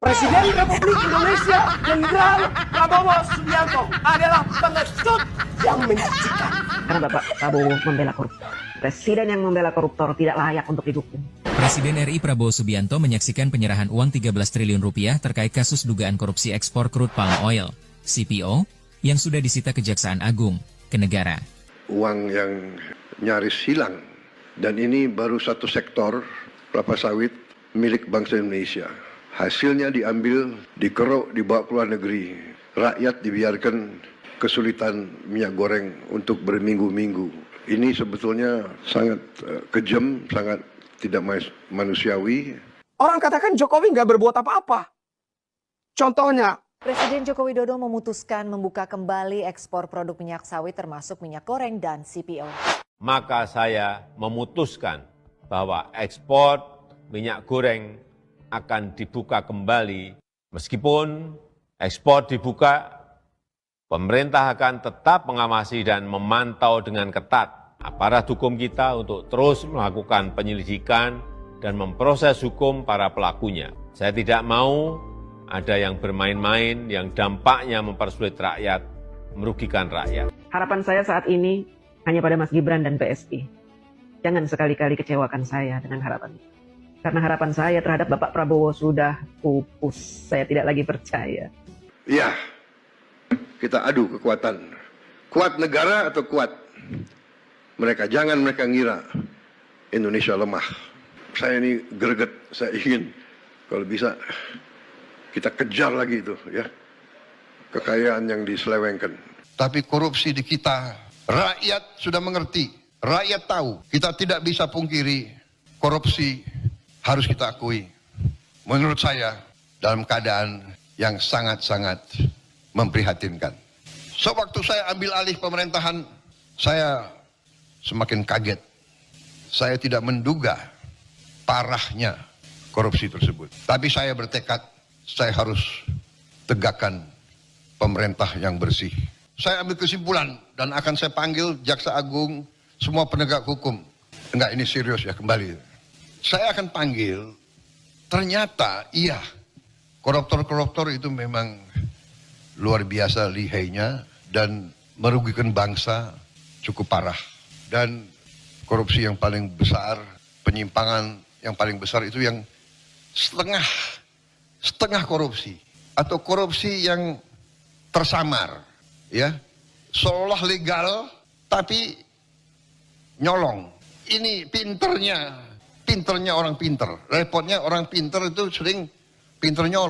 Presiden Republik Indonesia Jenderal Prabowo Subianto adalah pengecut yang menjijikan. Karena Bapak Prabowo membela koruptor. Presiden yang membela koruptor tidak layak untuk didukung. Presiden RI Prabowo Subianto menyaksikan penyerahan uang 13 triliun rupiah terkait kasus dugaan korupsi ekspor crude palm oil, CPO, yang sudah disita Kejaksaan Agung ke negara. Uang yang nyaris hilang, dan ini baru satu sektor kelapa sawit milik bangsa Indonesia. Hasilnya diambil, dikeruk, dibawa ke luar negeri. Rakyat dibiarkan kesulitan minyak goreng untuk berminggu-minggu. Ini sebetulnya sangat kejam, sangat tidak manusiawi. Orang katakan Jokowi nggak berbuat apa-apa. Contohnya, Presiden Joko Widodo memutuskan membuka kembali ekspor produk minyak sawit termasuk minyak goreng dan CPO. Maka saya memutuskan bahwa ekspor minyak goreng akan dibuka kembali. Meskipun ekspor dibuka, pemerintah akan tetap mengawasi dan memantau dengan ketat aparat hukum kita untuk terus melakukan penyelidikan dan memproses hukum para pelakunya. Saya tidak mau ada yang bermain-main yang dampaknya mempersulit rakyat, merugikan rakyat. Harapan saya saat ini hanya pada Mas Gibran dan PSI. Jangan sekali-kali kecewakan saya dengan harapan. Karena harapan saya terhadap Bapak Prabowo sudah pupus. Saya tidak lagi percaya. Ya, kita adu kekuatan. Kuat negara atau kuat mereka. Jangan mereka ngira Indonesia lemah. Saya ini greget, saya ingin kalau bisa kita kejar lagi itu ya. Kekayaan yang diselewengkan. Tapi korupsi di kita, rakyat sudah mengerti. Rakyat tahu, kita tidak bisa pungkiri korupsi harus kita akui. Menurut saya, dalam keadaan yang sangat-sangat memprihatinkan. Sewaktu saya ambil alih pemerintahan, saya semakin kaget. Saya tidak menduga parahnya korupsi tersebut. Tapi saya bertekad, saya harus tegakkan pemerintah yang bersih. Saya ambil kesimpulan dan akan saya panggil Jaksa Agung, semua penegak hukum. Enggak, ini serius ya, kembali. Saya akan panggil, ternyata iya, koruptor-koruptor itu memang luar biasa lihainya dan merugikan bangsa cukup parah. Dan korupsi yang paling besar, penyimpangan yang paling besar itu yang setengah korupsi. Atau korupsi yang tersamar, ya, seolah legal tapi nyolong. Ini pinternya orang pinter. Repotnya orang pinter itu sering pinter nyolong.